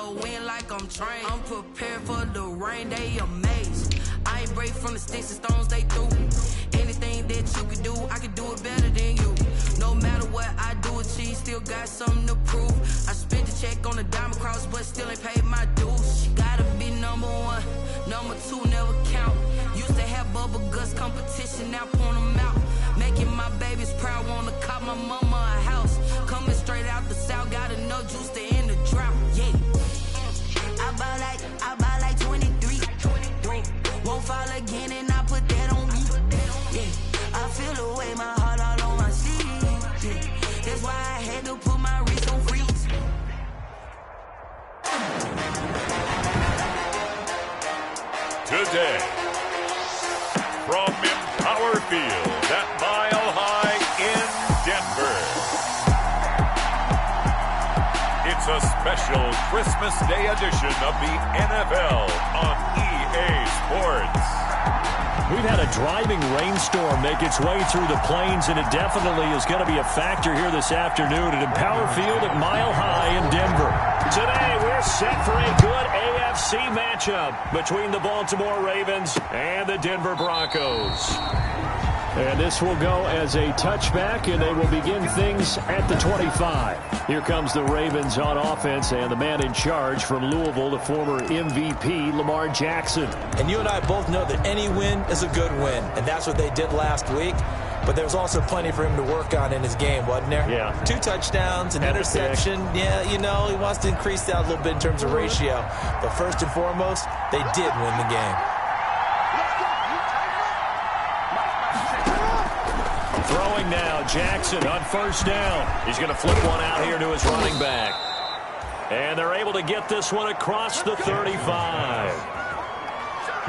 go in like I'm trained. I'm prepared for the rain, they amazed. I ain't break from the sticks and stones they threw. Anything that you can do, I can do it better than you. No matter what I do, achieve, still got something to prove. I spent the check on the diamond cross, but still ain't paid my dues. Gotta be number one, number two never count. Used to have bubble guts competition, now point them out. Making my babies proud, wanna cop my mama a house. Coming straight out the south, got enough juice to end the drought. Yeah, I buy like 23. Won't fall again, and I put that on me. Yeah, I feel the way, my heart all on my sleeve. Yeah, that's why I had to put my wrist on freeze. Today, from Empower Field at Mile High in Denver, it's a special Christmas Day edition of the NFL on EA Sports. We've had a driving rainstorm make its way through the plains, and it definitely is going to be a factor here this afternoon at Empower Field at Mile High in Denver. Today, we're set for a good AFC matchup between the Baltimore Ravens and the Denver Broncos. And this will go as a touchback, and they will begin things at the 25. Here comes the Ravens on offense, and the man in charge from Louisville, the former MVP, Lamar Jackson. And you and I both know that any win is a good win, and that's what they did last week. But there was also plenty for him to work on in his game, wasn't there? Yeah. 2 touchdowns, an interception. Yeah, you know, he wants to increase that a little bit in terms of ratio. But first and foremost, they did win the game. Throwing now, Jackson on first down. He's going to flip one out here to his running back. And they're able to get this one across the 35.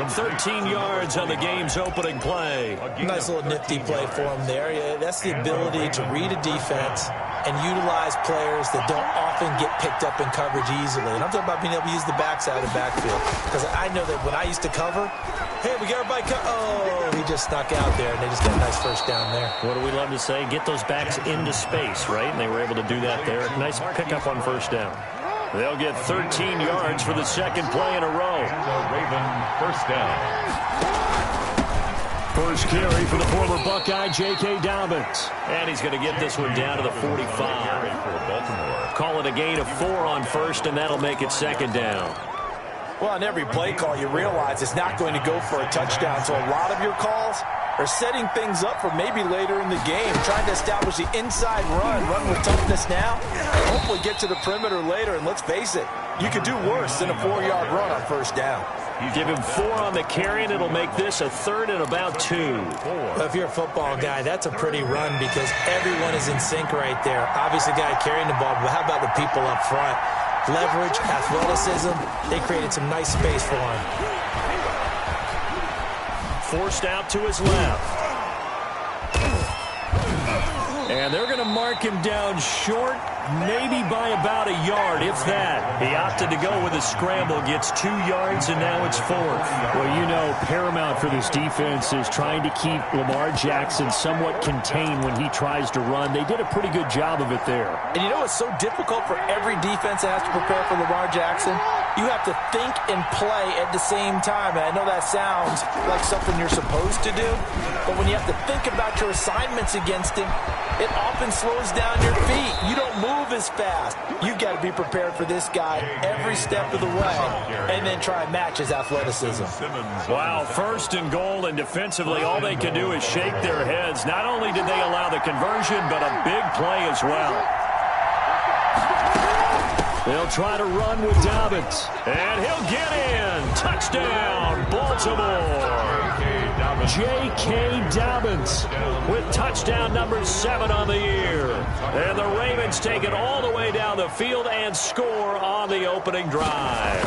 13 yards on the game's opening play. Nice little nifty play for him there. Yeah, that's the ability to read a defense and utilize players that don't often get picked up in coverage easily. And I'm talking about being able to use the backside of the backfield. Because I know that when I used to cover, hey, we got everybody oh, he just snuck out there, and they just got a nice first down there. What do we love to say? Get those backs into space, right? And they were able to do that there. Nice pickup on first down. They'll get 13 yards for the second play in a row. Raven first down. First carry for the former Buckeye, J.K. Dobbins. And he's going to get this one down to the 45. Call it a gain of 4 on first, and that'll make it second down. Well, on every play call, you realize it's not going to go for a touchdown. So a lot of your calls are setting things up for maybe later in the game, trying to establish the inside run with toughness now, and hopefully get to the perimeter later. And let's face it, you could do worse than a 4-yard run on first down. You give him 4 on the carry, and it'll make this a third and about 2. Well, if you're a football guy, that's a pretty run because everyone is in sync right there. Obviously, the guy carrying the ball, but how about the people up front? Leverage, athleticism, they created some nice space for him. Forced out to his left. And they're going to mark him down short, maybe by about a yard, if that. He opted to go with a scramble, gets 2 yards, and now it's 4th. Well, you know, paramount for this defense is trying to keep Lamar Jackson somewhat contained when he tries to run. They did a pretty good job of it there. And you know it's so difficult for every defense that has to prepare for Lamar Jackson? You have to think and play at the same time. And I know that sounds like something you're supposed to do, but when you have to think about your assignments against him, it often slows down your feet. You don't move as fast. You've got to be prepared for this guy every step of the way and then try and match his athleticism. Wow, first and goal, and defensively all they can do is shake their heads. Not only did they allow the conversion, but a big play as well. They'll try to run with Dobbins. And he'll get in. Touchdown, Baltimore. J.K. Dobbins with touchdown number 7 on the year. And the Ravens take it all the way down the field and score on the opening drive.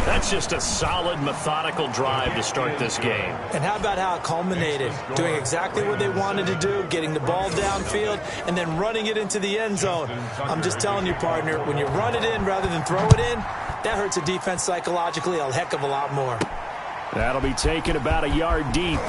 That's just a solid, methodical drive to start this game. And how about how it culminated? Doing exactly what they wanted to do, getting the ball downfield, and then running it into the end zone. I'm just telling you, partner, when you run it in rather than throw it in, that hurts a defense psychologically a heck of a lot more. That'll be taken about a yard deep.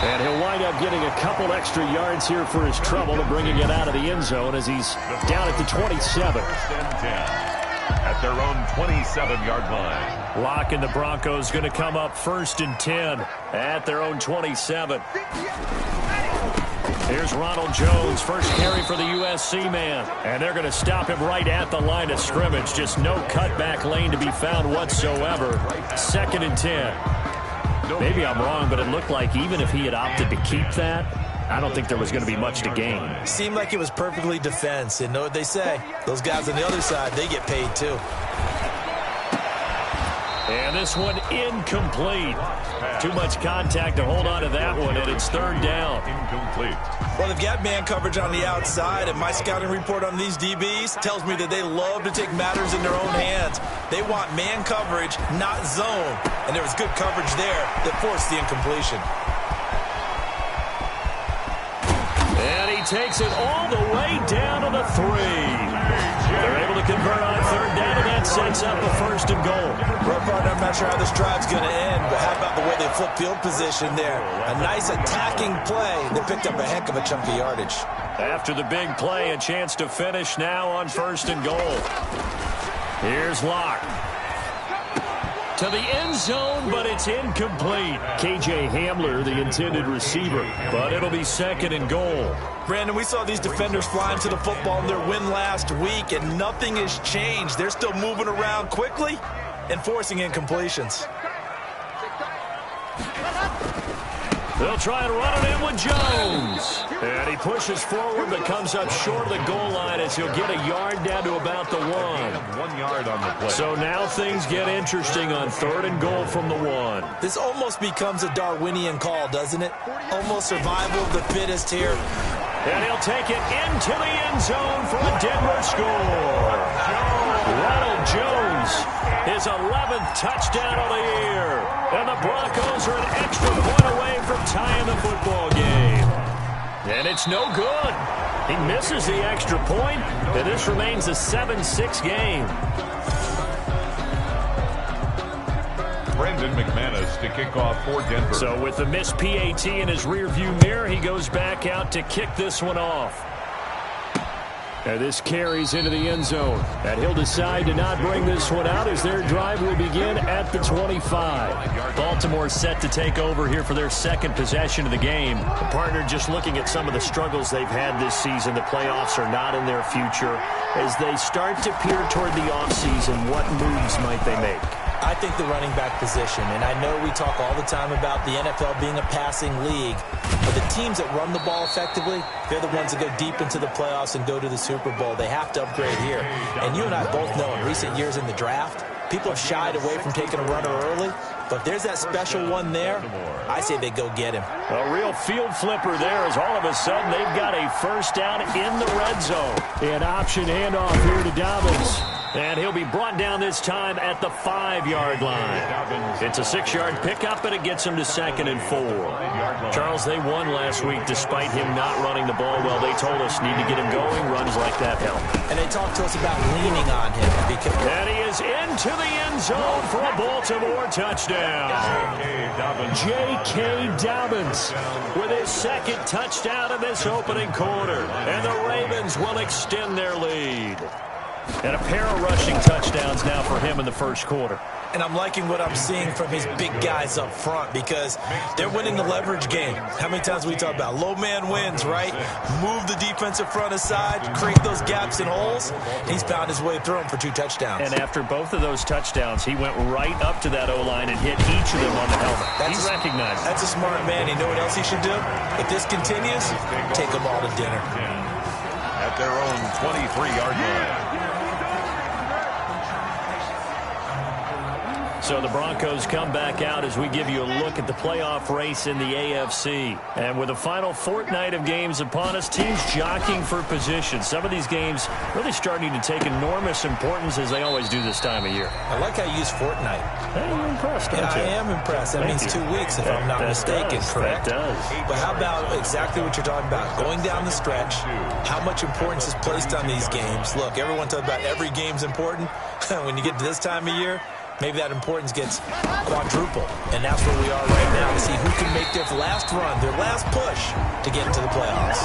And he'll wind up getting a couple extra yards here for his trouble and bringing it out of the end zone as he's down at the 27. At their own 27-yard line. Locke and the Broncos going to come up 1st and 10 at their own 27. Here's Ronald Jones, first carry for the USC man. And they're going to stop him right at the line of scrimmage. Just no cutback lane to be found whatsoever. 2nd and 10. Maybe I'm wrong, but it looked like even if he had opted to keep that, I don't think there was going to be much to gain. Seemed like it was perfectly defense. And know what they say? Those guys on the other side, they get paid too. And this one incomplete. Too much contact to hold on to that one, and it's 3rd down. Incomplete. Well, they've got man coverage on the outside, and my scouting report on these DBs tells me that they love to take matters in their own hands. They want man coverage, not zone. And there was good coverage there that forced the incompletion. And he takes it all the way down to the 3. They're able to convert on 3rd down, and that sets up a 1st and goal. Well, partner, I'm not sure how this drive's going to end, but how about the way they flip field position there? A nice attacking play that picked up a heck of a chunk of yardage. After the big play, a chance to finish now on 1st and goal. Here's Locke. To the end zone, but it's incomplete. KJ Hamler, the intended receiver, but it'll be 2nd and goal. Brandon, we saw these defenders flying to the football in their win last week, and nothing has changed. They're still moving around quickly and forcing incompletions. They'll try and run it in with Jones. And he pushes forward but comes up short of the goal line as he'll get a yard down to about the 1. 1 yard on the play. So now things get interesting on 3rd and goal from the 1. This almost becomes a Darwinian call, doesn't it? Almost survival of the fittest here. And he'll take it into the end zone for a Denver score. Ronald Jones, his 11th touchdown of the year. And the Broncos are an extra point away from tying the football game. And it's no good. He misses the extra point, and this remains a 7-6 game. Brendan McManus to kick off for Denver. So with the missed PAT in his rearview mirror, he goes back out to kick this one off. And this carries into the end zone. And he'll decide to not bring this one out as their drive will begin at the 25. Baltimore set to take over here for their 2nd possession of the game. The partner just looking at some of the struggles they've had this season. The playoffs are not in their future. As they start to peer toward the offseason, what moves might they make? I think the running back position, and I know we talk all the time about the NFL being a passing league, but the teams that run the ball effectively, they're the ones that go deep into the playoffs and go to the Super Bowl. They have to upgrade here. And you and I both know in recent years in the draft, people have shied away from taking a runner early, but if there's that special one there, I say they go get him. A real field flipper there as all of a sudden they've got a 1st down in the red zone. An option handoff here to Dobbins. And he'll be brought down this time at the 5-yard line. It's a 6-yard pickup, and it gets him to 2nd and 4. Charles, they won last week despite him not running the ball well. They told us need to get him going. Runs like that help. And they talked to us about leaning on him. And he is into the end zone for a Baltimore touchdown. J.K. Dobbins with his 2nd touchdown in this opening quarter. And the Ravens will extend their lead. And a pair of rushing touchdowns now for him in the 1st quarter. And I'm liking what I'm seeing from his big guys up front because they're winning the leverage game. How many times we talk about low man wins, right? Move the defensive front aside, create those gaps and holes. He's found his way through them for 2 touchdowns. And after both of those touchdowns, he went right up to that O-line and hit each of them on the helmet. He recognized it. That's a smart man. You know what else he should do? If this continues, take them all to dinner. At their own 23-yard line. So the Broncos come back out as we give you a look at the playoff race in the AFC. And with the final fortnight of games upon us, teams jockeying for position. Some of these games really starting to take enormous importance as they always do this time of year. I like how you use fortnight. Hey, you're impressed, aren't you? I am impressed. That means 2 weeks if I'm not mistaken, correct? That does. But how about exactly what you're talking about? Going down the stretch, how much importance is placed on these games. Look, everyone talks about every game's important. When you get to this time of year, maybe that importance gets quadruple. And that's where we are right now to see who can make their last run, their last push to get into the playoffs.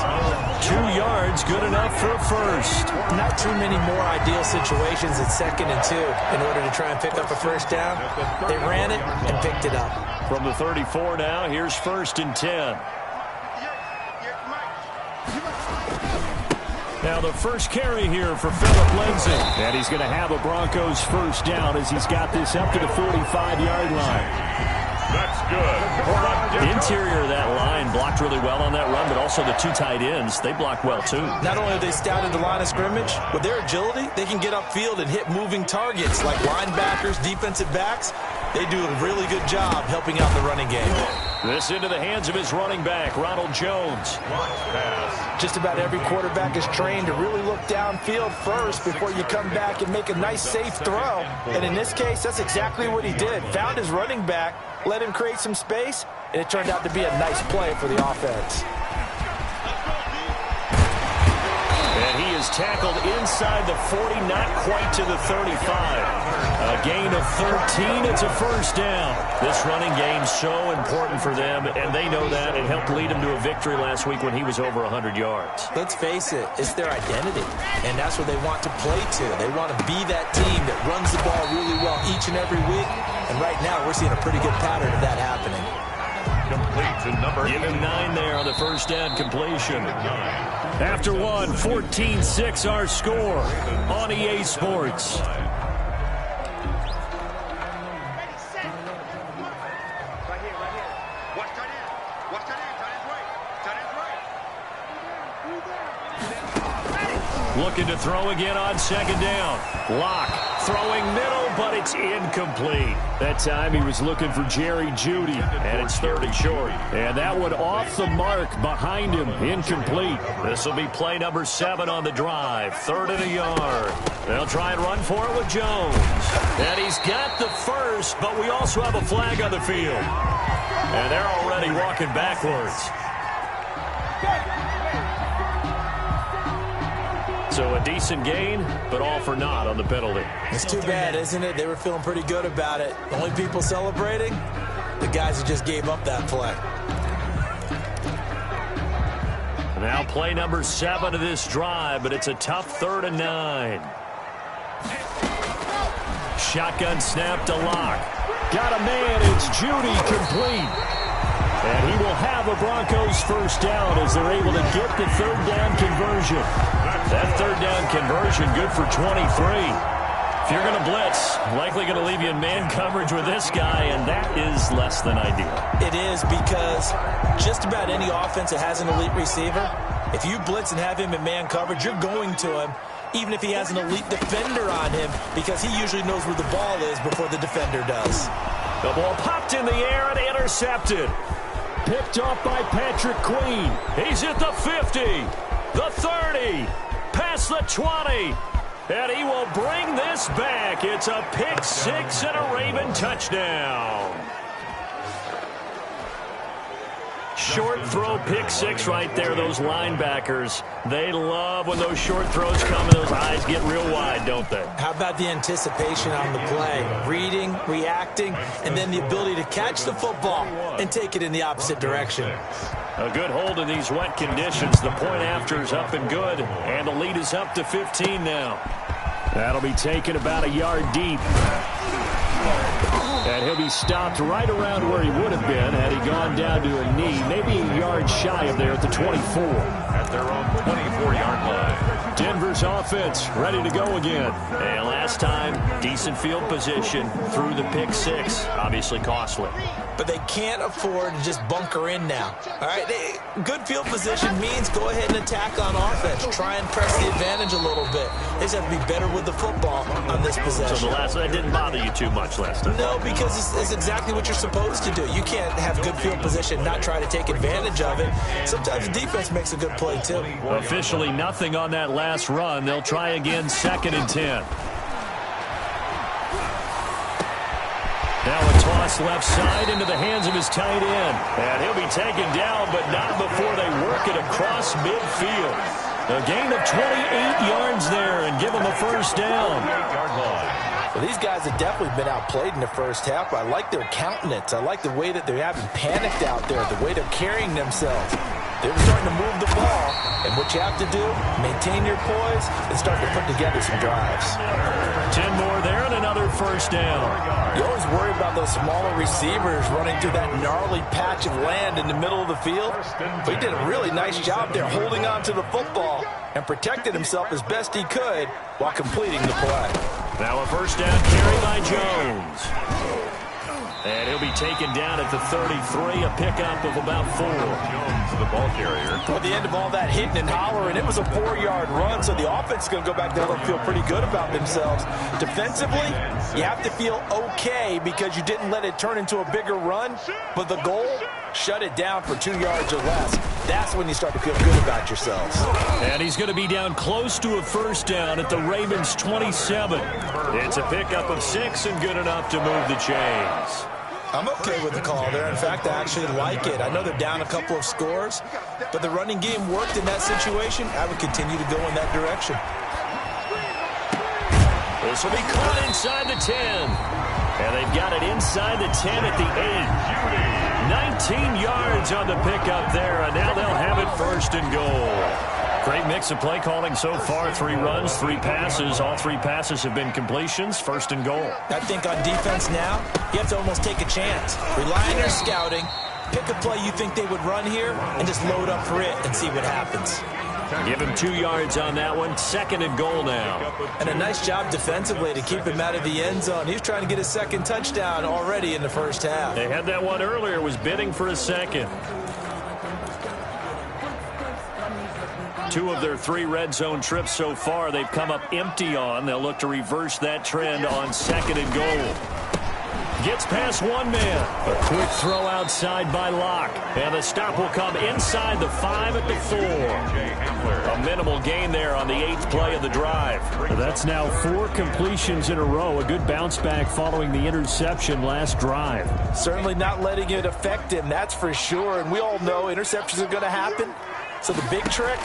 2 yards, good enough for a first. Not too many more ideal situations at 2nd and 2 in order to try and pick up a first down. They ran it and picked it up. From the 34 now, here's 1st and 10. Now the first carry here for Phillip Lindsay. And he's going to have a Broncos first down as he's got this up to the 45-yard line. That's good. Interior of that line blocked really well on that run, but also the 2 tight ends, they blocked well too. Not only have they scouted the line of scrimmage, with their agility, they can get upfield and hit moving targets like linebackers, defensive backs. They do a really good job helping out the running game. This into the hands of his running back, Ronald Jones. Just about every quarterback is trained to really look downfield first before you come back and make a nice, safe throw. And in this case, that's exactly what he did. Found his running back, let him create some space, and it turned out to be a nice play for the offense. And he is tackled inside the 40, not quite to the 35. A gain of 13, it's a first down. This running game so important for them, and they know that. It helped lead them to a victory last week when he was over 100 yards. Let's face it, it's their identity, and that's what they want to play to. They want to be that team that runs the ball really well each and every week, and right now we're seeing a pretty good pattern of that happening. Complete to number 8. Give him 9 there on the first down completion. After one, 14-6 our score on EA Sports. Looking to throw again on 2nd down. Locke throwing middle, but it's incomplete. That time he was looking for Jerry Jeudy, and it's 3rd and short. And that one off the mark behind him, incomplete. This will be play number 7 on the drive, 3rd and a yard. They'll try and run for it with Jones. And he's got the first, but we also have a flag on the field. And they're already walking backwards. So a decent gain, but all for naught on the penalty. It's too bad, isn't it? They were feeling pretty good about it. The only people celebrating, the guys who just gave up that play. Now play number 7 of this drive, but it's a tough 3rd and 9. Shotgun snap to Locke. Got a man, it's Jeudy, complete. And he will have a Broncos first down as they're able to get the 3rd down conversion. That 3rd down conversion good for 23. If you're going to blitz, likely going to leave you in man coverage with this guy, and that is less than ideal. It is, because just about any offense that has an elite receiver, if you blitz and have him in man coverage, you're going to him, even if he has an elite defender on him, because he usually knows where the ball is before the defender does. The ball popped in the air and intercepted. Picked off by Patrick Queen. He's at the 50, the 30, past the 20, and he will bring this back. It's a pick 6 and a Raven touchdown. Short throw, pick 6 right there. Those linebackers, they love when those short throws come and those eyes get real wide, don't they? How about the anticipation on the play? Reading, reacting, and then the ability to catch the football and take it in the opposite direction. A good hold in these wet conditions. The point after is up and good, and the lead is up to 15 now. That'll be taken about a yard deep. And he'll be stopped right around where he would have been had he gone down to a knee, maybe a yard shy of there at the 24. At their own 24-yard line. Denver's offense ready to go again. And last time, decent field position through the pick 6. Obviously costly. But they can't afford to just bunker in now. All right, good field position means go ahead and attack on offense. Try and press the advantage a little bit. They just have to be better with the football on this possession. So that didn't bother you too much last time? No, because it's exactly what you're supposed to do. You can't have good field position, not try to take advantage of it. Sometimes the defense makes a good play, too. Officially nothing on that last run. They'll try again, 2nd and 10. Now a toss left side into the hands of his tight end. And he'll be taken down, but not before they work it across midfield. A gain of 28 yards there and give him a first down. 28-yard line. Well, these guys have definitely been outplayed in the first half, but I like their countenance. I like the way that they're having panicked out there, the way they're carrying themselves. They're starting to move the ball, and what you have to do, maintain your poise and start to put together some drives. 10 more there and another first down. You always worry about those smaller receivers running through that gnarly patch of land in the middle of the field, but he did a really nice job there holding on to the football and protected himself as best he could while completing the play. Now a first down carry by Jones. And he'll be taken down at the 33, a pickup of about 4. Jones, the ball carrier. Toward the end of all that hitting and hollering, it was a 4-yard run, so the offense is going to go back there and feel pretty good about themselves. Defensively, you have to feel okay because you didn't let it turn into a bigger run, but the goal, shut it down for 2 yards or less. That's when you start to feel good about yourselves. And he's going to be down close to a first down at the Ravens' 27. It's a pickup of 6 and good enough to move the chains. I'm okay with the call there. In fact, I actually like it. I know they're down a couple of scores, but the running game worked in that situation. I would continue to go in that direction. This will be caught inside the 10. And they've got it inside the 10 at the 8. 19 yards on the pickup there, and now they'll have it first and goal. Great mix of play calling so far. 3 runs, 3 passes. All 3 passes have been completions. First and goal. I think on defense now, you have to almost take a chance. Rely on your scouting. Pick a play you think they would run here and just load up for it and see what happens. Give him 2 yards on that one. Second and goal now. And a nice job defensively to keep him out of the end zone. He's trying to get his second touchdown already in the first half. They had that one earlier, was bidding for a second. 2 of their 3 red zone trips so far, they've come up empty on. They'll look to reverse that trend on second and goal. Gets past one man. A quick throw outside by Locke. And the stop will come inside the 5 at the 4. A minimal gain there on the 8th play of the drive. That's now 4 completions in a row. A good bounce back following the interception last drive. Certainly not letting it affect him, that's for sure. And we all know interceptions are going to happen. So the big trick,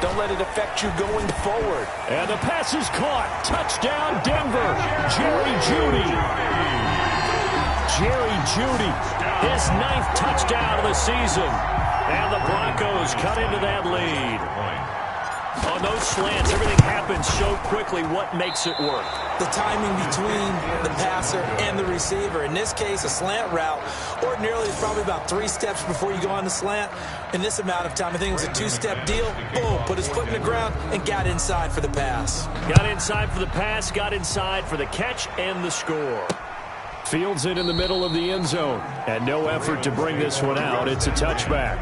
don't let it affect you going forward. And the pass is caught. Touchdown, Denver. Jerry Jeudy. Jerry Jeudy, his 9th touchdown of the season. And the Broncos cut into that lead. On those slants, everything happens so quickly. What makes it work? The timing between the passer and the receiver. In this case, a slant route ordinarily is probably about 3 steps before you go on the slant. In this amount of time, I think it was a 2-step deal. Boom, put his foot in the ground and got inside for the pass. Got inside for the pass, got inside for the catch and the score. Fields it in the middle of the end zone. And no effort to bring this one out. It's a touchback.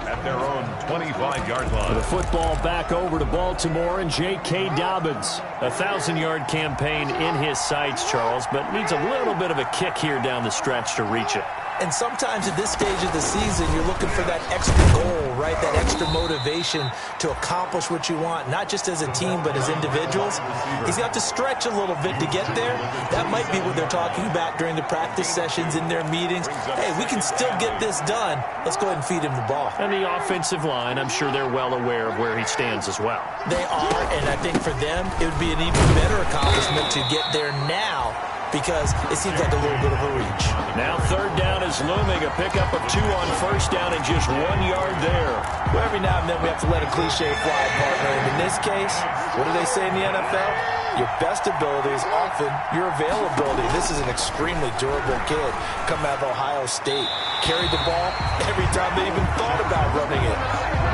At their own 25-yard line. The football back over to Baltimore and J.K. Dobbins. A 1,000-yard campaign in his sights, Charles, but needs a little bit of a kick here down the stretch to reach it. And sometimes at this stage of the season, you're looking for that extra goal, right? That extra motivation to accomplish what you want, not just as a team, but as individuals. He's got to stretch a little bit to get there. That might be what they're talking about during the practice sessions, in their meetings. Hey, we can still get this done. Let's go ahead and feed him the ball. And the offensive line, I'm sure they're well aware of where he stands as well. They are, and I think for them, it would be an even better accomplishment to get there now, because it seems like a little bit of a reach. Now 3rd down is looming. A pickup of 2 on first down and just 1 yard there. Well, every now and then we have to let a cliche fly, partner. And in this case, what do they say in the NFL? Your best ability is often your availability. This is an extremely durable kid coming out of Ohio State. Carried the ball every time they even thought about running it.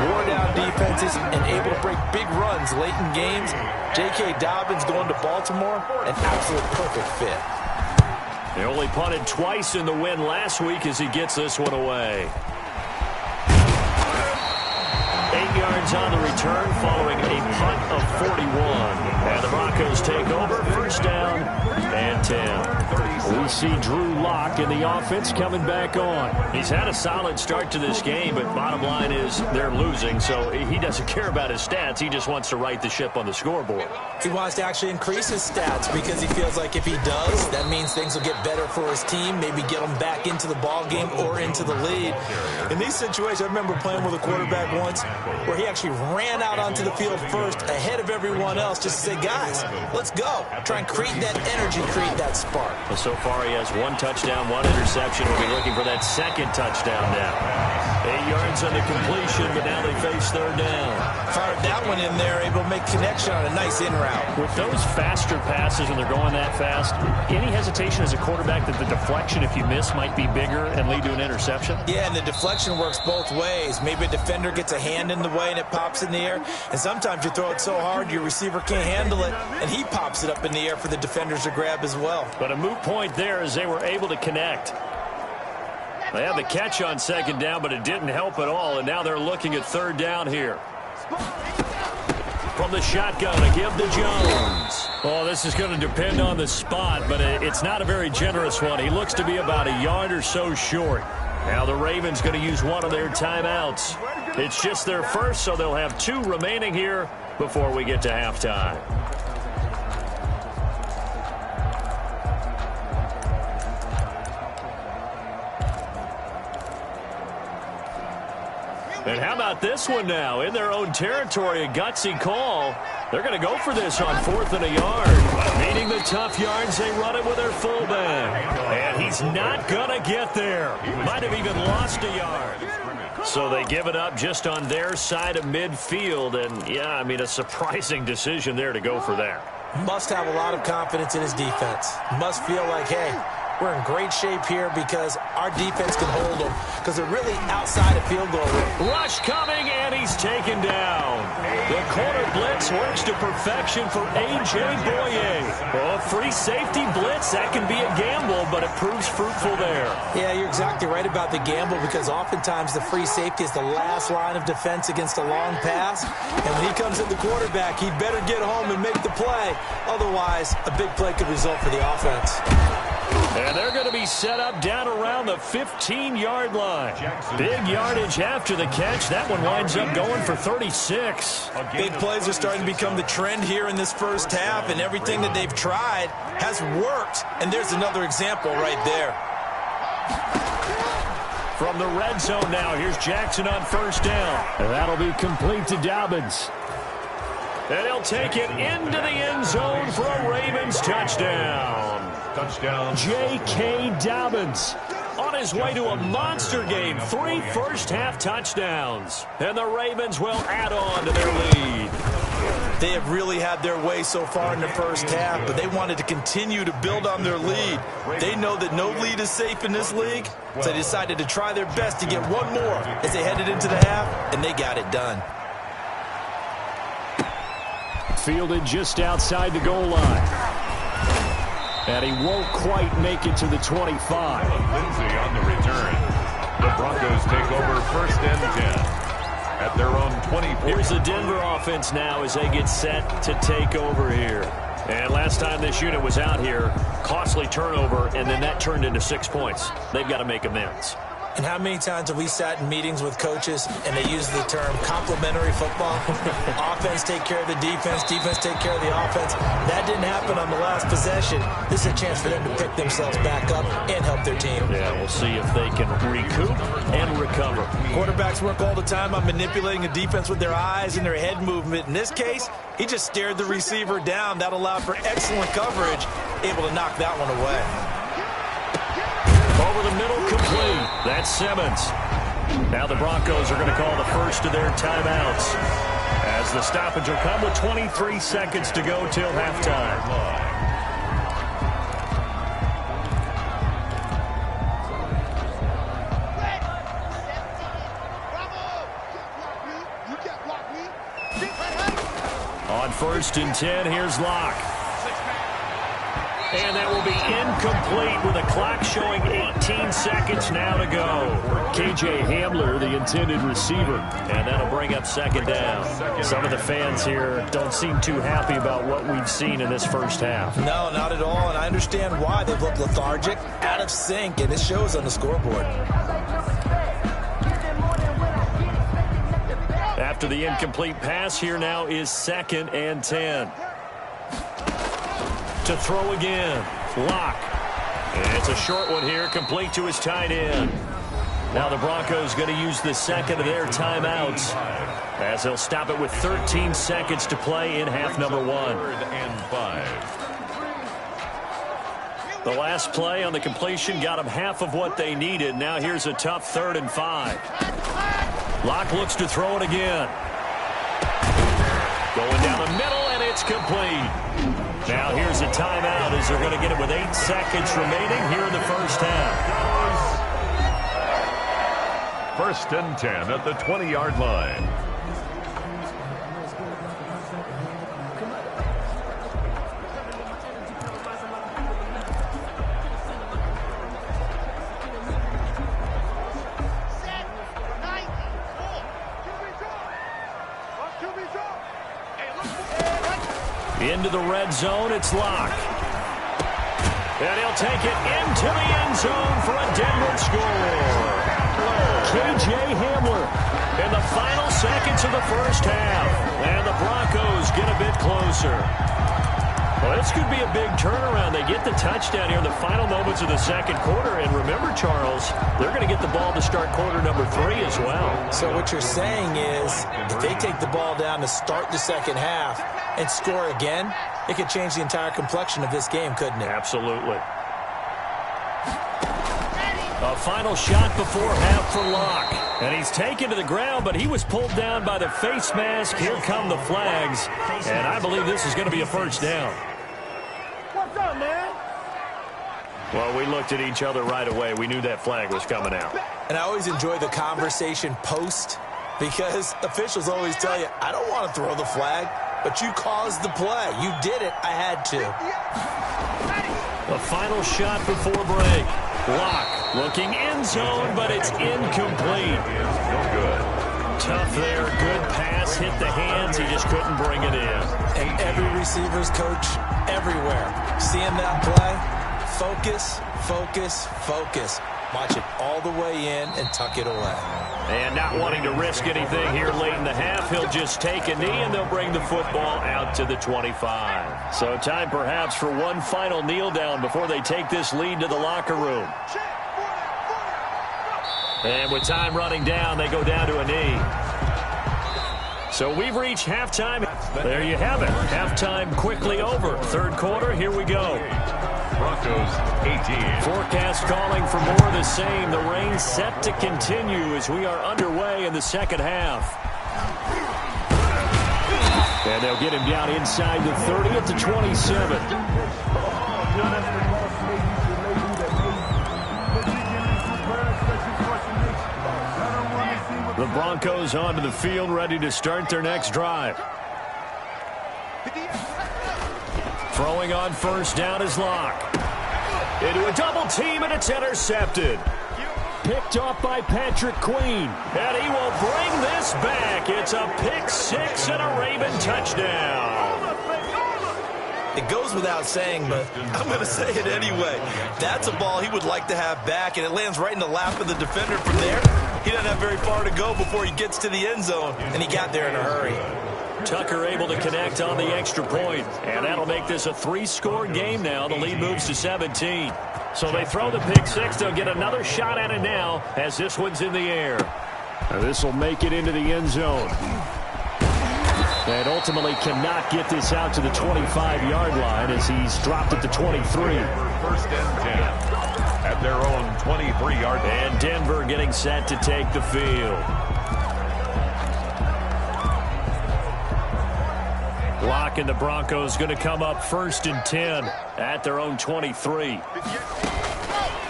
Wore down defenses and able to break big runs late in games. J.K. Dobbins going to Baltimore, an absolute perfect fit. They only punted twice in the win last week as he gets this one away. 8 yards on the return following a punt of 41. And the Broncos take over. First down and 10. We see Drew Lock in the offense coming back on. He's had a solid start to this game, but bottom line is they're losing, so he doesn't care about his stats. He just wants to right the ship on the scoreboard. He wants to actually increase his stats because he feels like if he does, that means things will get better for his team, maybe get them back into the ball game or into the lead. In these situations, I remember playing with a quarterback once where he actually ran out onto the field first ahead of everyone else just to say, guys, let's go. Try and create that energy, create that spark. Well, so far he has 1 touchdown, 1 interception. We'll be looking for that second touchdown now. 8 yards on the completion, but now they face third down. Fired that one in there, able to make connection on a nice in route. With those faster passes and they're going that fast, any hesitation as a quarterback that the deflection, if you miss, might be bigger and lead to an interception? Yeah, and the deflection works both ways. Maybe a defender gets a hand in the way and it pops in the air, and sometimes you throw it so hard your receiver can't handle it, and he pops it up in the air for the defenders to grab as well. But a moot point there as they were able to connect. They had the catch on second down, but it didn't help at all, and now they're looking at third down here. From the shotgun, a give to Jones. Oh, this is going to depend on the spot, but it's not a very generous one. He looks to be about a yard or so short. Now the Ravens going to use one of their timeouts. It's just their first, so they'll have 2 remaining here before we get to halftime. And how about this one now? In their own territory, a gutsy call. They're going to go for this on 4th and a yard. Needing the tough yards, they run it with their fullback. And he's not going to get there. Might have even lost a yard. So they give it up just on their side of midfield. And, yeah, I mean, a surprising decision there to go for that. Must have a lot of confidence in his defense. Must feel like, hey, we're in great shape here because our defense can hold them because they're really outside of field goal range. Rush coming, and he's taken down. The corner blitz works to perfection for A.J. Boye. Well, a free safety blitz, that can be a gamble, but it proves fruitful there. Yeah, you're exactly right about the gamble because oftentimes the free safety is the last line of defense against a long pass. And when he comes at the quarterback, he better get home and make the play. Otherwise, a big play could result for the offense. And they're going to be set up down around the 15-yard line. Big yardage after the catch. That one winds up going for 36. Big plays are starting to become the trend here in this first half, and everything that they've tried has worked. And there's another example right there. From the red zone now, here's Jackson on first down. And that'll be complete to Dobbins. And he'll take it into the end zone for a Ravens touchdown. Touchdown. J.K. Dobbins. On his way to a monster game, 3 first-half touchdowns. And the Ravens will add on to their lead. They have really had their way so far in the first half, but they wanted to continue to build on their lead. They know that no lead is safe in this league, so they decided to try their best to get one more as they headed into the half, and they got it done. Fielded just outside the goal line. And he won't quite make it to the 25. Lindsay on the return. The Broncos take over 1st and 10 at their own 24. Here's the Denver offense now as they get set to take over here. And last time this unit was out here, costly turnover, and then that turned into 6 points. They've got to make amends. And how many times have we sat in meetings with coaches and they use the term complementary football? Offense take care of the defense, defense take care of the offense. That didn't happen on the last possession. This is a chance for them to pick themselves back up and help their team. Yeah, we'll see if they can recoup and recover. Quarterbacks work all the time on manipulating a defense with their eyes and their head movement. In this case, he just stared the receiver down. That allowed for excellent coverage, able to knock that one away. Over the middle, complete. That's Simmons. Now the Broncos are going to call the first of their timeouts as the stoppage will come with 23 seconds to go till halftime. On 1st and 10, here's Locke. And that will be incomplete with a clock showing 18 seconds now to go. K.J. Hamler, the intended receiver. And that'll bring up 2nd down. Some of the fans here don't seem too happy about what we've seen in this first half. No, not at all, and I understand why. They've looked lethargic, out of sync, and it shows on the scoreboard. After the incomplete pass, here now is 2nd and 10. To throw again. Locke. And it's a short one here, complete to his tight end. Now the Broncos going to use the second of their timeouts as they'll stop it with 13 seconds to play in half number 1. 3rd and 5. The last play on the completion got them half of what they needed. Now here's a tough 3rd and 5. Locke looks to throw it again. Going down the middle, and it's complete. Now here's a timeout as they're going to get it with 8 seconds remaining here in the first half. 1st and 10 at the 20-yard line. Into the red zone, it's Locke. And he'll take it into the end zone for a Denver score. K.J. Hamler in the final seconds of the first half. And the Broncos get a bit closer. Well, this could be a big turnaround. They get the touchdown here in the final moments of the second quarter. And remember, Charles, they're going to get the ball to start quarter number 3 as well. So what you're saying is if they take the ball down to start the second half and score again, it could change the entire complexion of this game, couldn't it? Absolutely. A final shot before half for Locke. And he's taken to the ground, but he was pulled down by the face mask. Here come the flags. And I believe this is going to be a first down. What's up, man? Well, we looked at each other right away. We knew that flag was coming out. And I always enjoy the conversation post because officials always tell you, I don't want to throw the flag, but you caused the play. You did it. I had to. The final shot before break. Locke looking end zone, but it's incomplete. No good. Tough there. Good pass. Hit the hands. He just couldn't bring it in. And every receiver's coach everywhere. Seeing that play, focus, focus, focus. Watch it all the way in and tuck it away. And not wanting to risk anything here late in the half, he'll just take a knee and they'll bring the football out to the 25. So time perhaps for one final kneel down before they take this lead to the locker room. And with time running down, they go down to a knee. So we've reached halftime. There you have it. Halftime quickly over. Third quarter, here we go. Broncos 18. Forecast calling for more of the same. The rain set to continue as we are underway in the second half. And they'll get him down inside the 30 at the 27. The Broncos onto the field, ready to start their next drive. Throwing on first down is Locke. Into a double team, and it's intercepted. Picked off by Patrick Queen. And he will bring this back. It's a pick six and a Raven touchdown. It goes without saying, but I'm going to say it anyway. That's a ball he would like to have back, and it lands right in the lap of the defender from there. He doesn't have very far to go before he gets to the end zone, and he got there in a hurry. Tucker able to connect on the extra point, and that'll make this a 3-score game now. The lead moves to 17. So they throw the pick six. They'll get another shot at it now as this one's in the air. This will make it into the end zone. And ultimately cannot get this out to the 25-yard line as he's dropped at the 23. First and 10 at their own 23-yard line. And Denver getting set to take the field. Locke and the Broncos going to come up first and 10 at their own 23.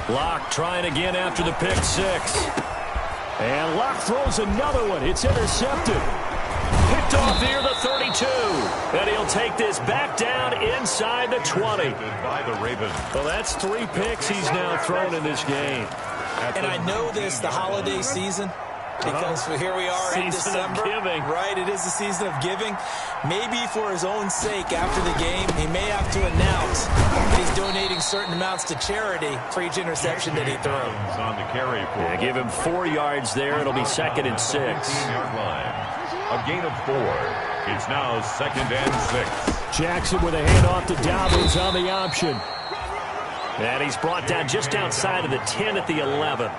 Locke trying again after the pick six. And Locke throws another one. It's intercepted. Picked off near the 32. And he'll take this back down inside the 20. By the Ravens. Well, that's 3 picks he's now thrown in this game. And I know this, the holiday season, because here we are in December. Season of giving. Right, it is the season of giving. Maybe for his own sake after the game, he may have to announce that he's donating certain amounts to charity for each interception that he throws. On the carry for Yeah, give him 4 yards there. It'll be second and 6. 15-yard line. A gain of 4. It's now second and 6. Jackson with a handoff to Dobbins on the option. And he's brought down just outside of the 10 at the 11.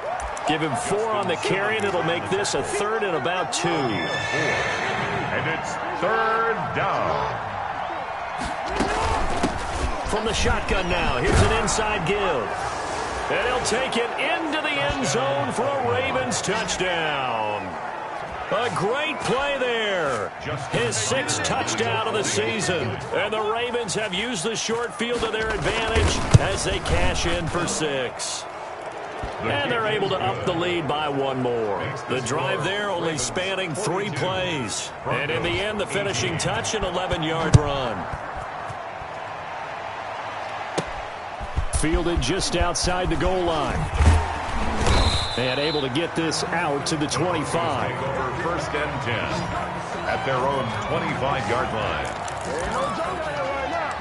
Give him 4 on the carry, and it'll make this a 3rd and about 2. And it's 3rd down. From the shotgun now, here's an inside give. And he'll take it into the end zone for a Ravens touchdown. A great play there. His 6th touchdown of the season. And the Ravens have used the short field to their advantage as they cash in for 6. And they're able to up the lead by 1 more. The drive there only spanning 3 plays. And in the end, the finishing touch, an 11-yard run. Fielded just outside the goal line. And able to get this out to the 25. Over 1st and 10 at their own 25-yard line.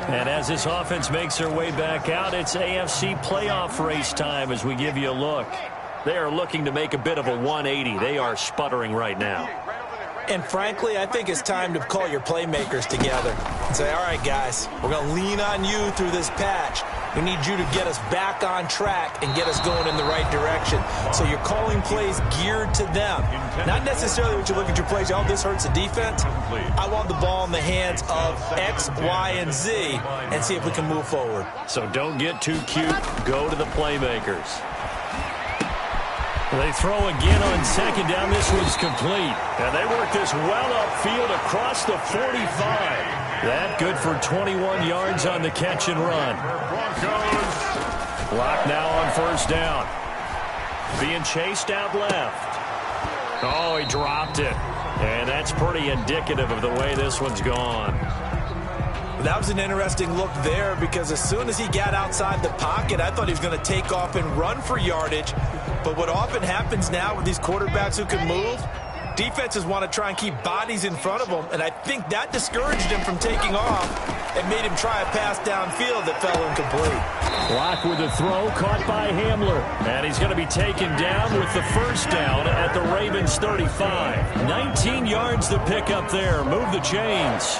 And as this offense makes their way back out, it's AFC playoff race time as we give you a look. They are looking to make a bit of a 180. They are sputtering right now. And frankly, I think it's time to call your playmakers together and say, all right, guys, we're going to lean on you through this patch. We need you to get us back on track and get us going in the right direction. So you're calling plays geared to them. Not necessarily what you look at your plays, oh, this hurts the defense. I want the ball in the hands of X, Y, and Z and see if we can move forward. So don't get too cute. Go to the playmakers. They throw again on 2nd down. This one's complete. And they work this well upfield across the 45. That good for 21 yards on the catch and run. Clock now on 1st down. Being chased out left. Oh, he dropped it. And that's pretty indicative of the way this one's gone. That was an interesting look there because as soon as he got outside the pocket, I thought he was going to take off and run for yardage. But what often happens now with these quarterbacks who can move, defenses want to try and keep bodies in front of them, and I think that discouraged him from taking off and made him try a pass downfield that fell incomplete. Block with the throw, caught by Hamler. And he's going to be taken down with the 1st down at the Ravens 35. 19 yards to pick up there. Move the chains.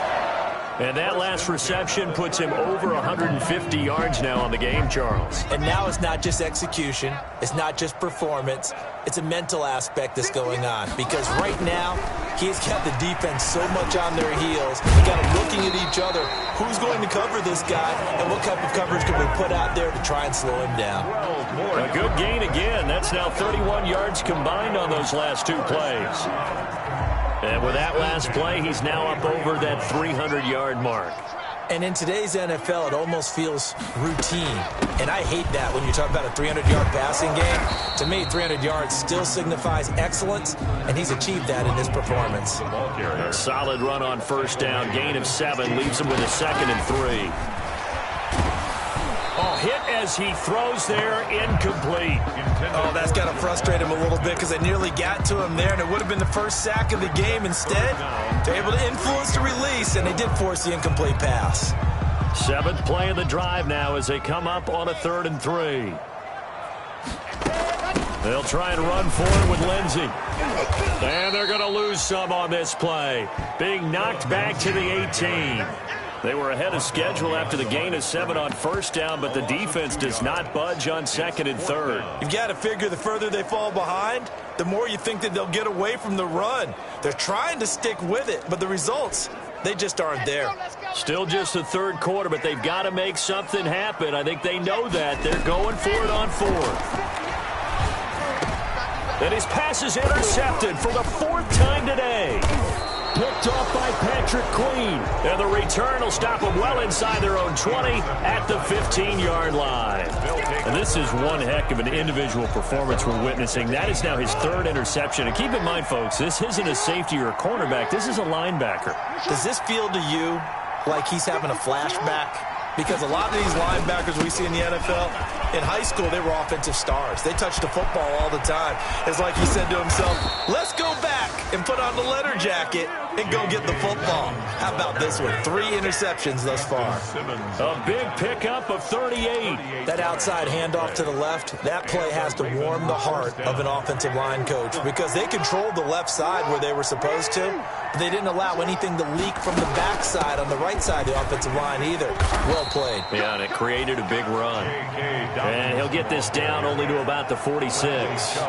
And that last reception puts him over 150 yards now on the game, Charles. And now it's not just execution. It's not just performance. It's a mental aspect that's going on. Because right now, he's got the defense so much on their heels. They got them looking at each other. Who's going to cover this guy? And what type of coverage can we put out there to try and slow him down? A good gain again. That's now 31 yards combined on those last 2 plays. And with that last play, he's now up over that 300-yard mark. And in today's NFL, it almost feels routine. And I hate that when you talk about a 300-yard passing game. To me, 300 yards still signifies excellence, and he's achieved that in his performance. A solid run on 1st down. Gain of 7 leaves him with a 2nd and 3. Oh, hit as he throws there, incomplete. Oh, that's got to frustrate him a little bit because they nearly got to him there, and it would have been the first sack of the game. Instead, they're able to influence the release, and they did force the incomplete pass. 7th play of the drive now as they come up on a 3rd and 3. They'll try and run for it with Lindsey. And they're going to lose some on this play. Being knocked back to the 18. They were ahead of schedule after the gain of 7 on 1st down, but the defense does not budge on 2nd and 3rd. You've got to figure the further they fall behind, the more you think that they'll get away from the run. They're trying to stick with it, but the results, they just aren't there. Still just the 3rd quarter, but they've got to make something happen. I think they know that. They're going for it on 4th. And his pass is intercepted for the 4th time today. Picked off by Patrick Queen. And the return will stop them well inside their own 20 at the 15-yard line. And this is one heck of an individual performance we're witnessing. That is now his 3rd interception. And keep in mind, folks, this isn't a safety or a cornerback. This is a linebacker. Does this feel to you like he's having a flashback? Because a lot of these linebackers we see in the NFL, in high school, they were offensive stars. They touched the football all the time. It's like he said to himself, let's go back and put on the letter jacket and go get the football. How about this one? 3 interceptions thus far. A big pickup of 38. That outside handoff to the left, that play has to warm the heart of an offensive line coach because they controlled the left side where they were supposed to, but they didn't allow anything to leak from the backside on the right side of the offensive line either. Well played. Yeah, and it created a big run. And he'll get this down only to about the 46.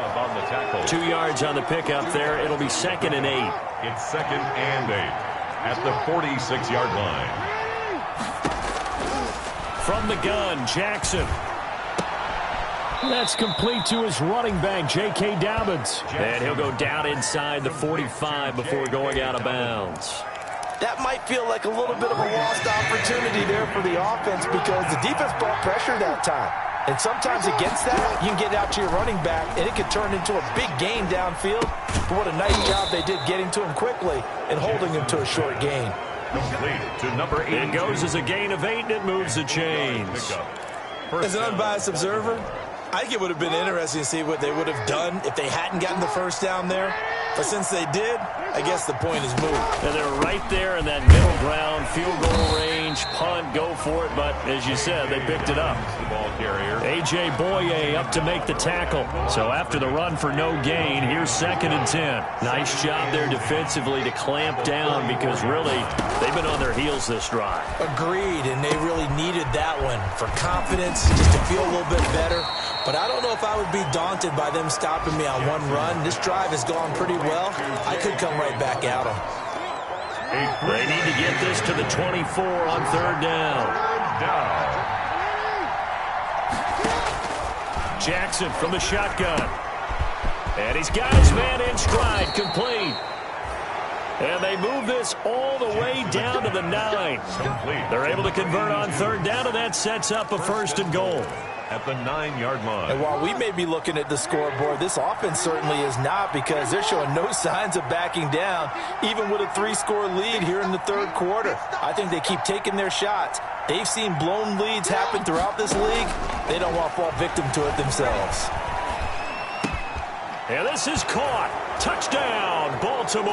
2 yards on the pickup there. It'll be 2nd and 8. It's 2nd and 8 at the 46-yard line. From the gun, Jackson. That's complete to his running back, J.K. Dobbins. And he'll go down inside the 45 before going out of bounds. That might feel like a little bit of a lost opportunity there for the offense because the defense brought pressure that time. And sometimes against that, you can get out to your running back, and it could turn into a big gain downfield. But what a nice job they did getting to him quickly and holding him to a short gain. Complete to number 8. It goes as a gain of 8, and it moves the chains. As an unbiased observer, I think it would have been interesting to see what they would have done if they hadn't gotten the first down there. But since they did, I guess the point is moved. And they're right there in that middle ground, field goal range, punt, go for it. But as you said, they picked it up. A.J. Boye up to make the tackle. So after the run for no gain, here's 2nd and 10. Nice job there defensively to clamp down because really they've been on their heels this drive. Agreed, and they really needed that one for confidence, just to feel a little bit better. But I don't know if I would be daunted by them stopping me on one run. This drive has gone pretty well. I could come right back at them. They need to get this to the 24 on 3rd down. Jackson from the shotgun. And he's got his man in stride, complete. And they move this all the way down to the 9. They're able to convert on 3rd down, and that sets up a 1st and goal. At the 9-yard line. And while we may be looking at the scoreboard, this offense certainly is not because they're showing no signs of backing down, even with a 3-score lead here in the 3rd quarter. I think they keep taking their shots. They've seen blown leads happen throughout this league. They don't want to fall victim to it themselves. And this is caught. Touchdown, Baltimore.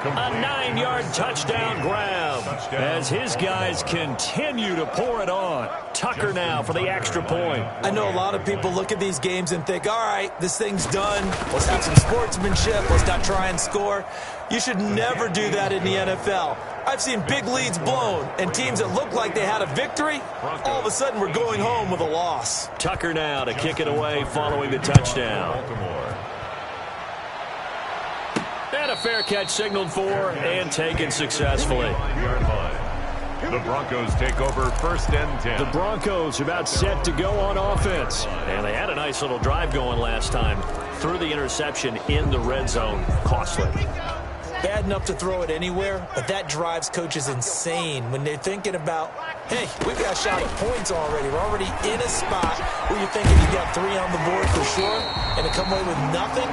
A 9-yard touchdown grab as his guys continue to pour it on. Tucker now for the extra point. I know a lot of people look at these games and think, all right, this thing's done. Let's have some sportsmanship. Let's not try and score. You should never do that in the NFL. I've seen big leads blown, and teams that look like they had a victory, all of a sudden we're going home with a loss. Tucker now to kick it away following the touchdown. And a fair catch signaled for and taken successfully. The Broncos take over 1st and 10. The Broncos about set to go on offense. And they had a nice little drive going last time. Threw the interception in the red zone. Costly. Bad enough to throw it anywhere, but that drives coaches insane when they're thinking about, hey, we've got a shot at points already. We're already in a spot where you're thinking you got 3 on the board for sure, and to come away with nothing,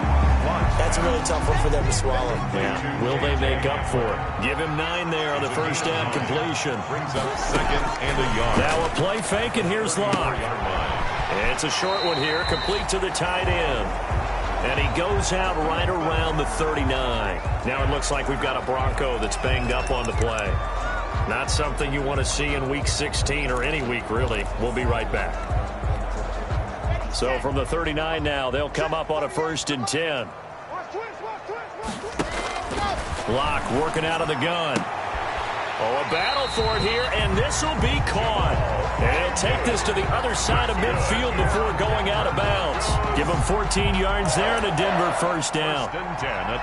that's a really tough one for them to swallow. Yeah, will they make up for it? Give him 9 there on the 1st down completion. Brings up 2nd and a yard. Now a play fake, and here's Locke. It's a short one here, complete to the tight end. And he goes out right around the 39. Now it looks like we've got a Bronco that's banged up on the play. Not something you want to see in Week 16 or any week, really. We'll be right back. So from the 39 now, they'll come up on a 1st and 10. Locke working out of the gun. Oh, a battle for it here, and this will be caught. And take this to the other side of midfield before going out of bounds. Give them 14 yards there and a Denver 1st down.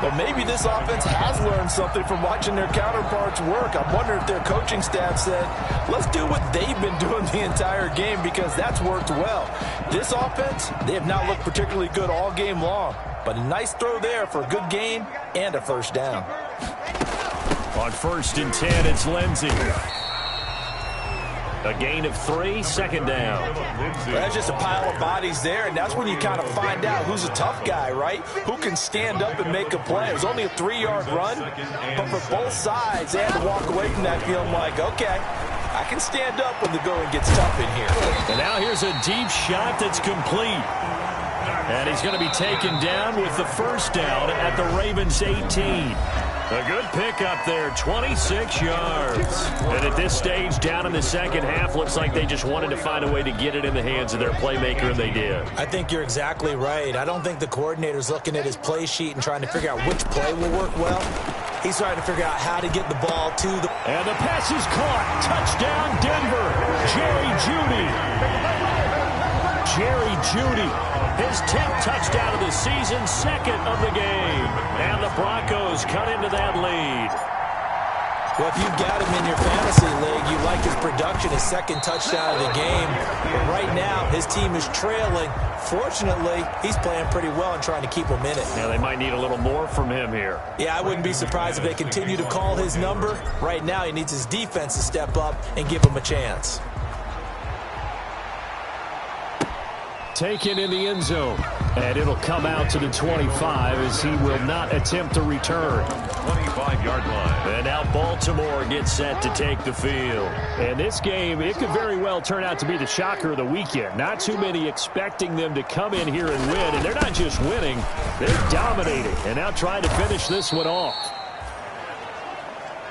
But maybe this offense has learned something from watching their counterparts work. I wonder if their coaching staff said, let's do what they've been doing the entire game because that's worked well. This offense, they have not looked particularly good all game long. But a nice throw there for a good gain and a 1st down. On 1st and 10, it's Lindsey. A gain of 3, 2nd down. That's just a pile of bodies there, and that's when you kind of find out who's a tough guy, right? Who can stand up and make a play. It was only a 3-yard run, but for both sides, they had to walk away from that feeling like, okay, I can stand up when the going gets tough in here. And now here's a deep shot that's complete. And he's going to be taken down with the first down at the Ravens' 18. A good pickup there, 26 yards. And at this stage, down in the second half, looks like they just wanted to find a way to get it in the hands of their playmaker, and they did. I think you're exactly right. I don't think the coordinator's looking at his play sheet and trying to figure out which play will work well. He's trying to figure out how to get the ball to the... And the pass is caught. Touchdown, Denver. Jerry Jeudy. Jerry Jeudy, his 10th touchdown of the season, second of the game. And the Broncos cut into that lead. Well, if you've got him in your fantasy league, you like his production, his second touchdown of the game. But right now, his team is trailing. Fortunately, he's playing pretty well and trying to keep them in it. Now, they might need a little more from him here. Yeah, I wouldn't be surprised if they continue to call his number. Right now, he needs his defense to step up and give him a chance. Taken in the end zone. And it'll come out to the 25 as he will not attempt to return. 25-yard line. And now Baltimore gets set to take the field. And this game, it could very well turn out to be the shocker of the weekend. Not too many expecting them to come in here and win. And they're not just winning, they're dominating. And now trying to finish this one off.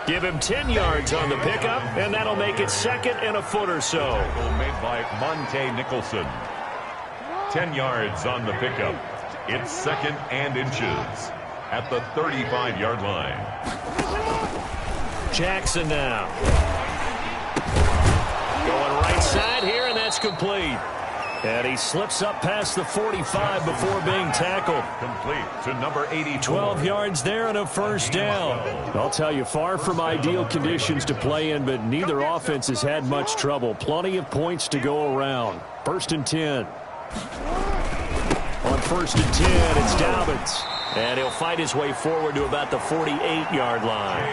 Give him 10 yards on the pickup, and that'll make it second and a foot or so. Made by Monte Nicholson. 10 yards on the pickup. It's second and inches at the 35-yard line. Jackson now. Going right side here, and that's complete. And he slips up past the 45 before being tackled. Complete to number 84. 12 yards there and a first down. I'll tell you, far from ideal conditions to play in, but neither offense has had much trouble. Plenty of points to go around. First and 10. On first and 10, it's Dobbins. And he'll fight his way forward to about the 48-yard line.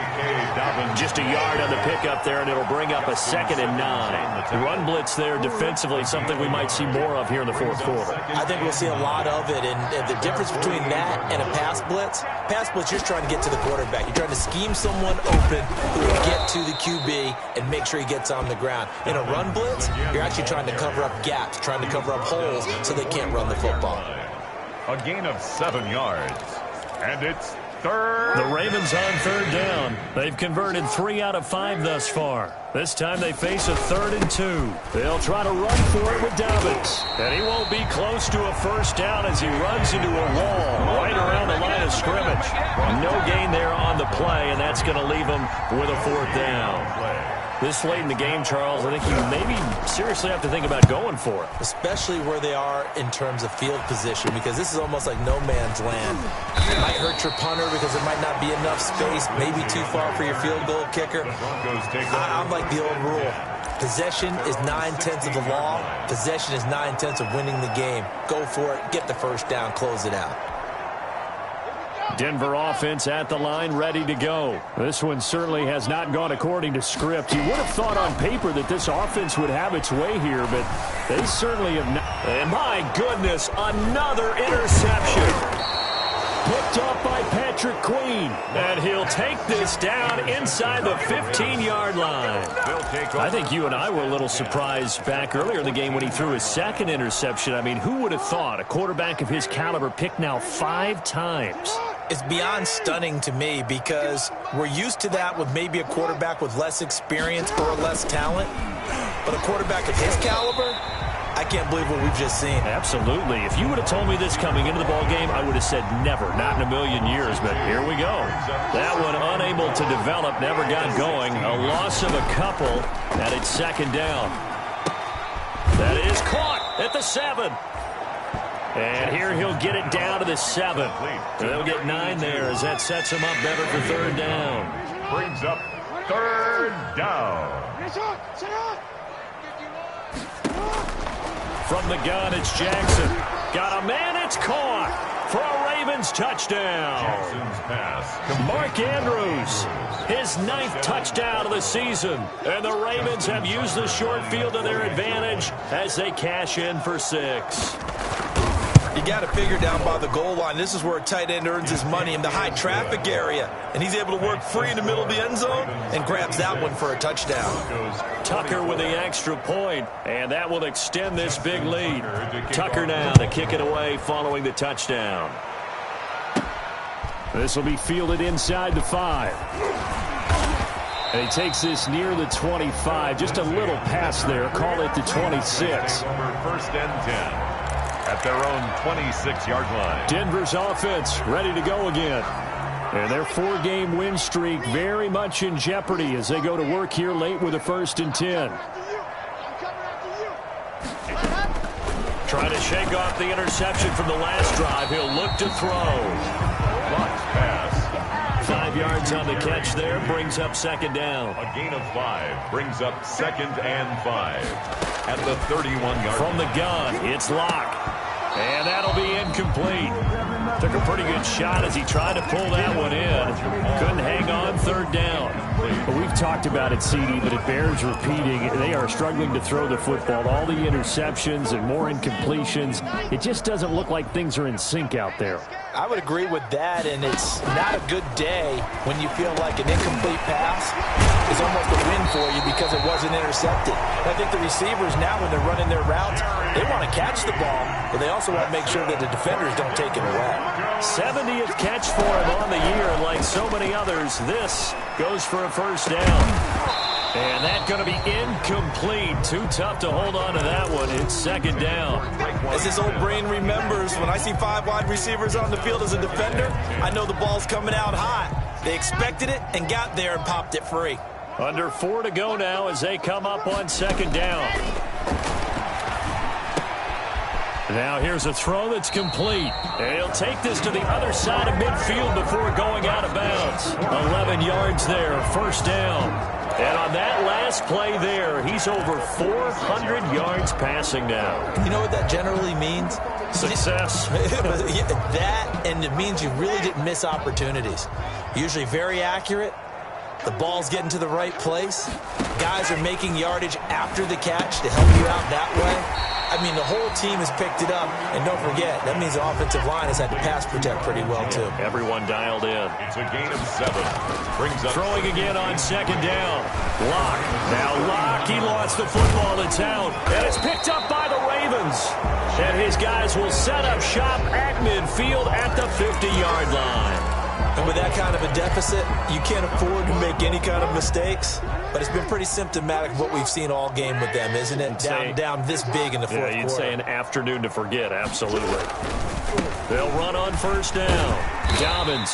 Just a yard on the pickup there, and it'll bring up a second and 9. The run blitz there defensively, something we might see more of here in the fourth quarter. I think we'll see a lot of it, and the difference between that and a pass blitz, you're just trying to get to the quarterback. You're trying to scheme someone open who will get to the QB and make sure he gets on the ground. In a run blitz, you're actually trying to cover up gaps, trying to cover up holes so they can't run the football. A gain of 7 yards. And it's third. The Ravens on third down. They've converted 3 out of 5 thus far. This time they face a 3rd and 2. They'll try to run for it with Dobbins. And he won't be close to a first down as he runs into a wall right around the line of scrimmage. No gain there on the play, and that's going to leave him with a 4th down. This late in the game, Charles, I think you maybe seriously have to think about going for it. Especially where they are in terms of field position, because this is almost like no man's land. It might hurt your punter because there might not be enough space, maybe too far for your field goal kicker. I'm like the old rule. Possession is 9/10 of the law. Possession is 9/10 of winning the game. Go for it, get the first down, close it out. Denver offense at the line, ready to go. This one certainly has not gone according to script. You would have thought on paper that this offense would have its way here, but they certainly have not. And my goodness, another interception. Picked up by Patrick Queen. And he'll take this down inside the 15-yard line. I think you and I were a little surprised back earlier in the game when he threw his second interception. I mean, who would have thought a quarterback of his caliber picked now 5 times? It's beyond stunning to me because we're used to that with maybe a quarterback with less experience or less talent. But a quarterback of his caliber, I can't believe what we've just seen. Absolutely. If you would have told me this coming into the ball game, I would have said never, not in a million years. But here we go. That one unable to develop, never got going. A loss of a couple, and it's second down. That is caught at the 7. And here he'll get it down to the 7. They'll get 9 there as that sets him up better for third down. Brings up third down. From the gun, it's Jackson. Got a man, it's caught for a Ravens touchdown. Jackson's pass. Mark Andrews, his 9th touchdown of the season. And the Ravens have used the short field to their advantage as they cash in for 6. You got to figure down by the goal line. This is where a tight end earns his money, in the high traffic area. And he's able to work free in the middle of the end zone and grabs that one for a touchdown. Tucker with the extra point, and that will extend this big lead. Tucker now to kick it away following the touchdown. This will be fielded inside the 5. And he takes this near the 25. Just a little pass there. Call it the 26. First and 10. At their own 26-yard line. Denver's offense ready to go again. And their 4-game win streak very much in jeopardy as they go to work here late with a 1st and 10. Trying to shake off the interception from the last drive. He'll look to throw. Box pass. 5 yards on the catch there. Brings up 2nd down. A gain of 5 brings up 2nd and 5 at the 31-yard From the gun, it's Locke. And that'll be incomplete. Took a pretty good shot as he tried to pull that one in. Couldn't hang on 3rd down. Well, we've talked about it, CD, but it bears repeating. They are struggling to throw the football. All the interceptions and more incompletions. It just doesn't look like things are in sync out there. I would agree with that, and it's not a good day when you feel like an incomplete pass is almost a win for you because it wasn't intercepted. I think the receivers now, when they're running their routes, they want to catch the ball, but they also want to make sure that the defenders don't take it away. 70th catch for him on the year, and like so many others, this goes for a 1st down. And that's going to be incomplete. Too tough to hold on to that one. It's 2nd down. As his old brain remembers, when I see 5 wide receivers on the field as a defender, I know the ball's coming out hot. They expected it and got there and popped it free. Under 4 to go now as they come up on 2nd down. Now here's a throw that's complete. And he'll take this to the other side of midfield before going out of bounds. 11 yards there, 1st down. And on that last play there, he's over 400 yards passing now. You know what that generally means? Success. That, and it means you really didn't miss opportunities. Usually very accurate. The ball's getting to the right place. Guys are making yardage after the catch to help you out that way. I mean, the whole team has picked it up. And don't forget, that means the offensive line has had to pass protect pretty well, too. Everyone dialed in. It's a gain of 7. Brings up throwing again on 2nd down. Locke. Now Locke, he lost the football. It's out. And it's picked up by the Ravens. And his guys will set up shop at midfield at the 50-yard line. And with that kind of a deficit, you can't afford to make any kind of mistakes. But it's been pretty symptomatic of what we've seen all game with them, isn't it? Down this big in the fourth quarter. You'd say an afternoon to forget, absolutely. They'll run on 1st down. Dobbins.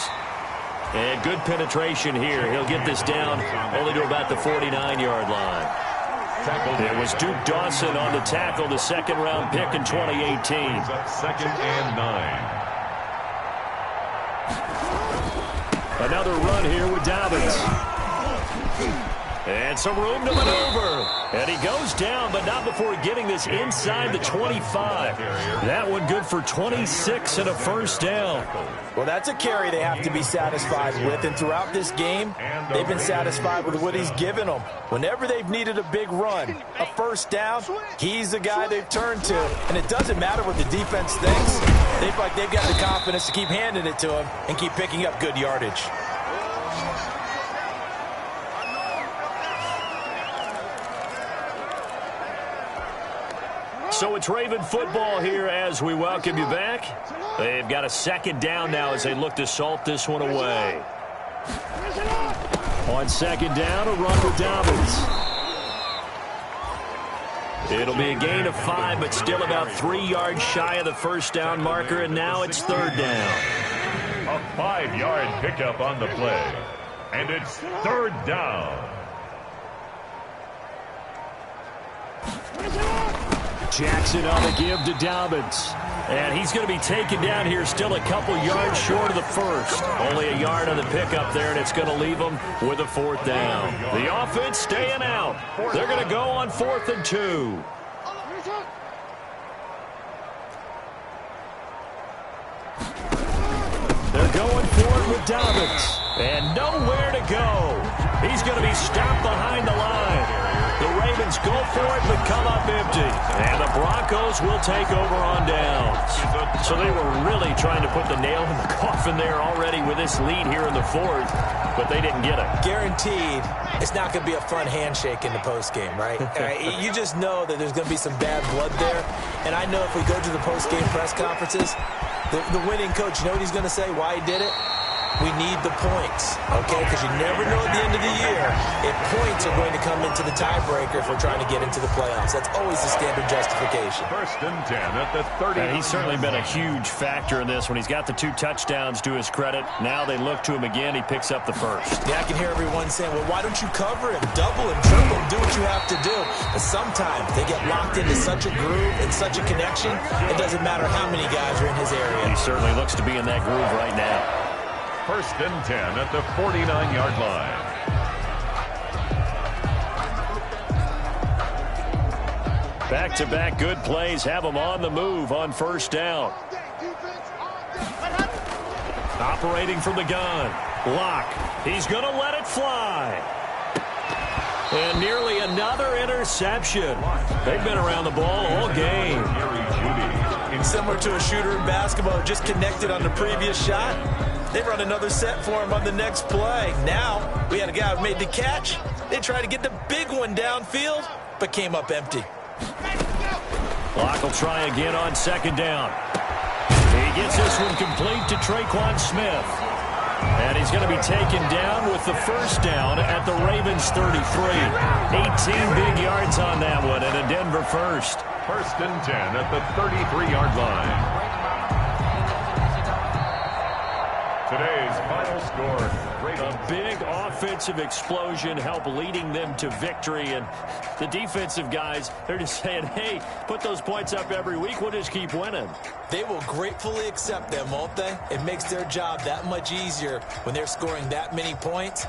And good penetration here. He'll get this down only to about the 49-yard line. It was Duke Dawson on the tackle, the 2nd-round pick in 2018. 2nd and 9. Another run here with Dobbins. And some room to maneuver. And he goes down, but not before getting this inside the 25. That one good for 26 and a 1st down. Well, that's a carry they have to be satisfied with. And throughout this game, they've been satisfied with what he's given them. Whenever they've needed a big run, a 1st down, he's the guy they've turned to. And it doesn't matter what the defense thinks. They feel like they've got the confidence to keep handing it to him and keep picking up good yardage. So it's Raven football here as we welcome you back. They've got a 2nd down now as they look to salt this one away. On 2nd down, a run with Dobbins. It'll be a gain of 5, but still about 3 yards shy of the 1st down marker, and now it's 3rd down. A 5-yard pickup on the play. And it's 3rd down. Jackson on the give to Dobbins. And he's going to be taken down here still a couple yards short of the 1st. Only a yard on the pickup there, and it's going to leave them with a 4th down. The offense staying out. They're going to go on 4th and 2. They're going for it with Dobbins. And nowhere to go. He's going to be stopped behind the line. The Ravens go for it, but come up empty. And the Broncos will take over on downs. So they were really trying to put the nail in the coffin there already with this lead here in the fourth, but they didn't get it. Guaranteed, it's not going to be a fun handshake in the postgame, right? You just know that there's going to be some bad blood there. And I know if we go to the postgame press conferences, the winning coach, you know what he's going to say, why he did it? We need the points, okay? Because you never know at the end of the year if points are going to come into the tiebreaker if we're trying to get into the playoffs. That's always the standard justification. 1st and 10 at the 30. And he's certainly been a huge factor in this when he's got the 2 touchdowns to his credit. Now they look to him again. He picks up the first. Yeah, I can hear everyone saying, well, why don't you cover him, double him, triple him, do what you have to do. But sometimes they get locked into such a groove and such a connection, it doesn't matter how many guys are in his area. He certainly looks to be in that groove right now. 1st and 10 at the 49-yard line. Back-to-back good plays have them on the move on 1st down. Operating from the gun. Lock. He's going to let it fly. And nearly another interception. They've been around the ball all game. Similar to a shooter in basketball, just connected on the previous shot. They run another set for him on the next play. Now, we had a guy who made the catch. They tried to get the big one downfield, but came up empty. Lock will try again on 2nd down. He gets this one complete to Traquan Smith. And he's going to be taken down with the 1st down at the Ravens 33. 18 big yards on that one and a Denver first. 1st and 10 at the 33-yard line. Today's final score. A big offensive explosion helped leading them to victory. And the defensive guys, they're just saying, hey, put those points up every week. We'll just keep winning. They will gratefully accept them, won't they? It makes their job that much easier when they're scoring that many points.